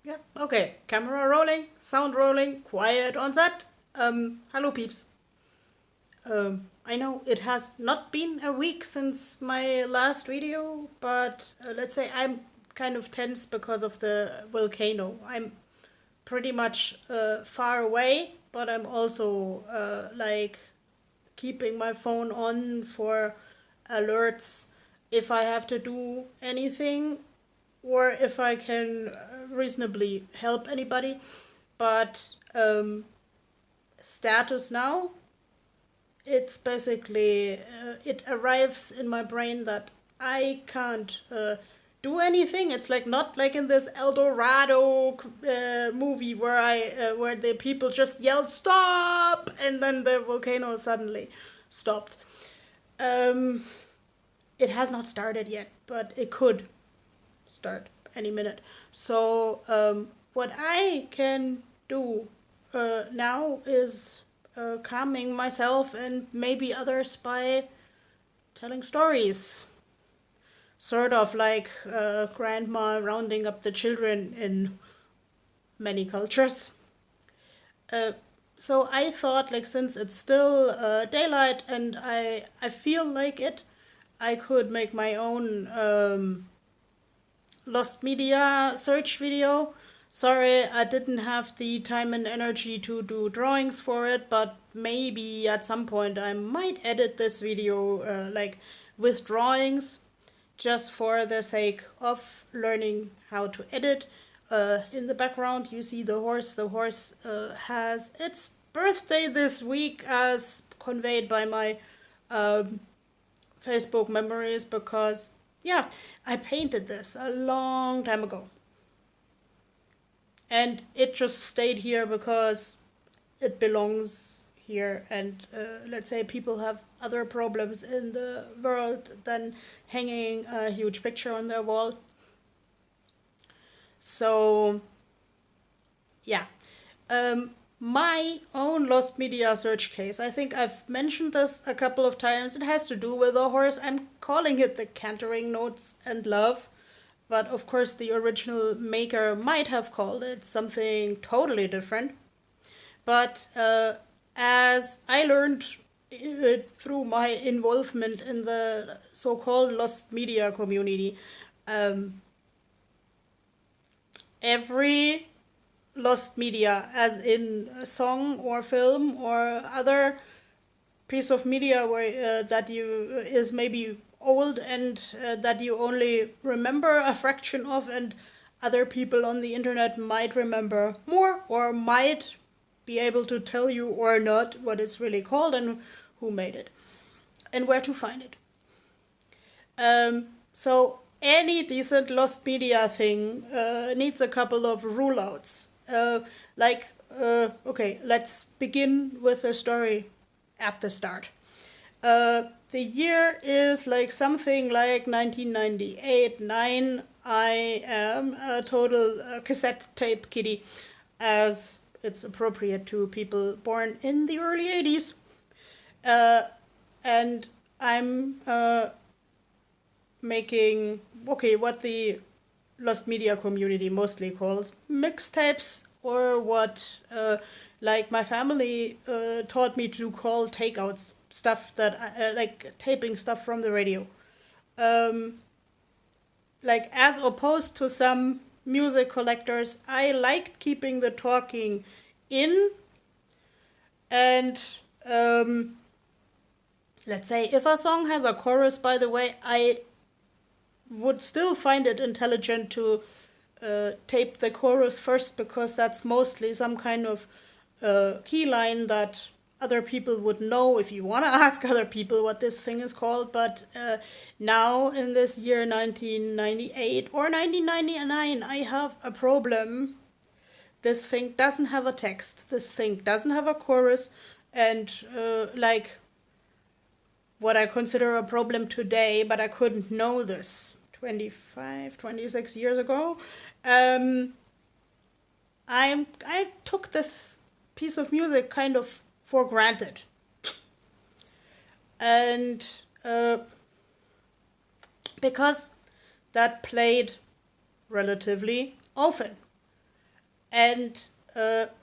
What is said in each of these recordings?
Yeah, okay. Camera rolling, sound rolling, quiet on set. Hello, peeps. I know it has not been a week since my last video, but let's say I'm kind of tense because of the volcano. I'm pretty much far away, but I'm also like keeping my phone on for alerts if I have to do anything or if I can reasonably help anybody. But status now, it's basically, it arrives in my brain that I can't do anything. It's like not like in this El Dorado movie where where the people just yelled stop and then the volcano suddenly stopped. Um, it has not started yet, but it could start any minute. So what I can do now is calming myself and maybe others by telling stories. Sort of like grandma rounding up the children in many cultures. Uh, so I thought, like, since it's still daylight and I feel like it, I could make my own lost media search video. Sorry, I didn't have the time and energy to do drawings for it, but maybe at some point I might edit this video like with drawings just for the sake of learning how to edit. In the background, you see the horse. The horse has its birthday this week, as conveyed by my um, Facebook memories, because, yeah, I painted this a long time ago. And it just stayed here because it belongs here. And let's say people have other problems in the world than hanging a huge picture on their wall. So, yeah. My own lost media search case, I think I've mentioned this a couple of times. It has to do with a horse. I'm calling it the Cantering Notes and Love. But of course, the original maker might have called it something totally different. But as I learned through my involvement in the so called lost media community, um, every lost media, as in a song or film or other piece of media where that you is maybe old and that you only remember a fraction of, and other people on the internet might remember more or might be able to tell you or not what it's really called and who made it and where to find it. So any decent lost media thing needs a couple of rule outs. Okay, let's begin with a story at the start. The year is like something like 1998, 9. I am a total cassette tape kiddie, as it's appropriate to people born in the early 80s. Uh, and I'm making, okay, what the lost media community mostly calls mixtapes, or what like my family taught me to call takeouts, stuff that like taping stuff from the radio. Um, like, as opposed to some music collectors, I liked keeping the talking in. And let's say if a song has a chorus, by the way, I would still find it intelligent to tape the chorus first, because that's mostly some kind of key line that other people would know if you want to ask other people what this thing is called. But now, in this year 1998 or 1999, I have a problem. This thing doesn't have a text, this thing doesn't have a chorus, and like, what I consider a problem today, but I couldn't know this 25, 26 years ago. Um, I took this piece of music kind of for granted. And because that played relatively often. And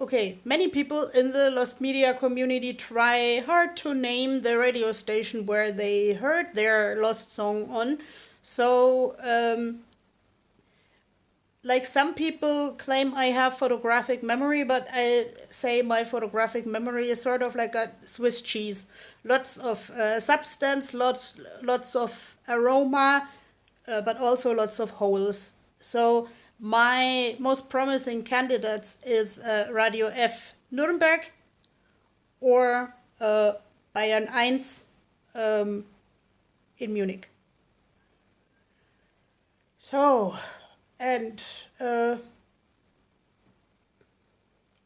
okay, many people in the Lost Media community try hard to name the radio station where they heard their Lost song on. So, like some people claim I have photographic memory, but I say my photographic memory is sort of like a Swiss cheese. Lots of substance, lots of aroma, but also lots of holes. So my most promising candidates is Radio F Nuremberg or Bayern 1 in Munich. So, and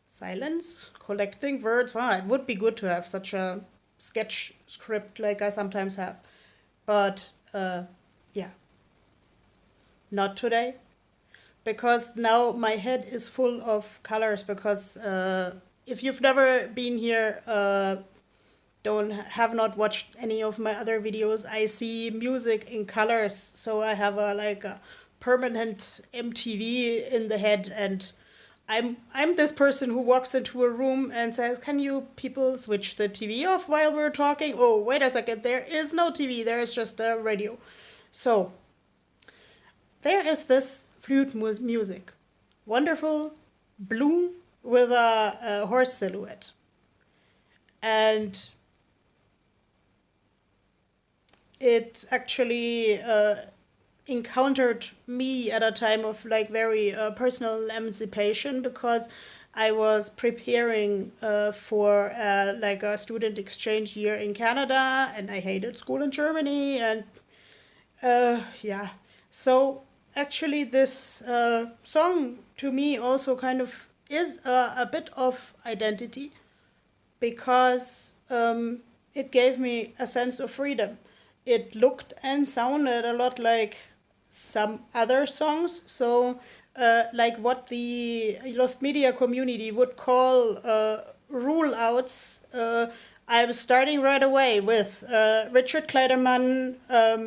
silence, collecting words. Wow, it would be good to have such a sketch script like I sometimes have. But yeah, not today. Because now my head is full of colors. Because if you've never been here, don't have not watched any of my other videos, I see music in colors. So I have a like a permanent MTV in the head, and I'm this person who walks into a room and says, "Can you people switch the TV off while we're talking?" Oh, wait a second, there is no TV, there is just a radio. So there is this flute music, wonderful, blue with a horse silhouette, and it actually encountered me at a time of like very personal emancipation, because I was preparing for like a student exchange year in Canada, and I hated school in Germany, and yeah. So actually, this song to me also kind of is a bit of identity, because it gave me a sense of freedom. It looked and sounded a lot like some other songs. So, like what the Lost Media community would call rule outs. I'm starting right away with Richard Kleiderman,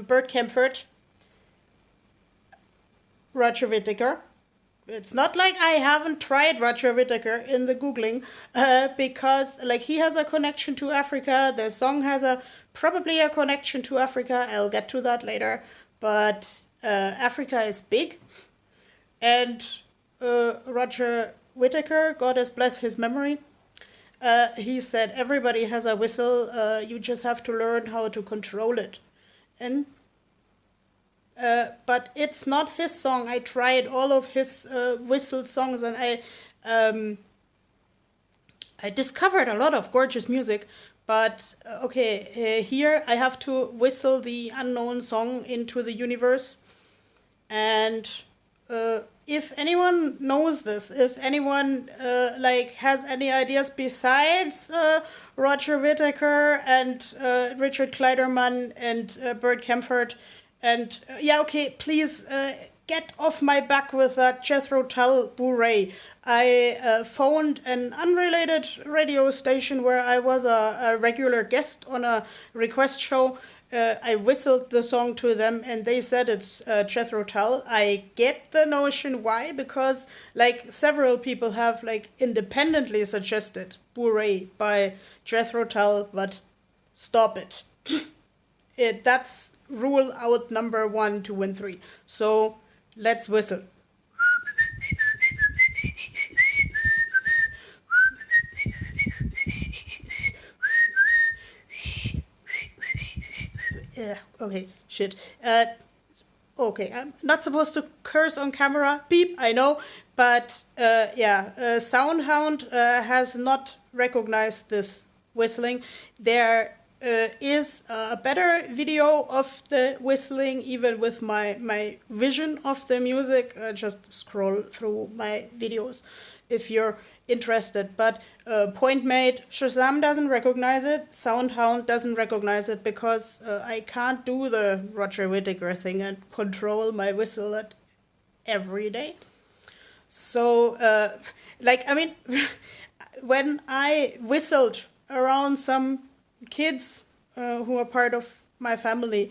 Bert Kaempfert, Roger Whittaker. It's not like I haven't tried Roger Whittaker in the Googling, because like he has a connection to Africa. The song has a probably a connection to Africa. I'll get to that later. But Africa is big, and Roger Whittaker, God bless his memory, he said everybody has a whistle. You just have to learn how to control it. And but it's not his song. I tried all of his whistle songs, and I discovered a lot of gorgeous music. But okay, here I have to whistle the unknown song into the universe. And if anyone knows this, if anyone like has any ideas besides Roger Whittaker and Richard Kleiderman and Bert Kaempfert, and yeah, okay, please get off my back with that Jethro Tull bourrée. I phoned an unrelated radio station where I was a regular guest on a request show. I whistled the song to them, and they said it's Jethro Tull. I get the notion why, because like several people have like independently suggested bourrée by Jethro Tull, but stop it. That's rule out number 1 to win 3. So let's whistle. Okay, shit. Okay, I'm not supposed to curse on camera. Beep, I know. But yeah, Soundhound has not recognized this whistling. There is a better video of the whistling, even with my vision of the music. Just scroll through my videos if you're interested. But point made, Shazam doesn't recognize it, Soundhound doesn't recognize it, because I can't do the Roger Whittaker thing and control my whistle at every day. So, like, I mean, when I whistled around some kids who are part of my family,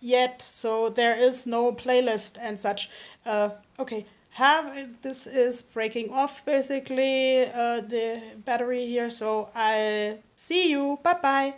yet, so there is no playlist and such. Okay, have this is breaking off basically the battery here, so I'll see you. Bye bye.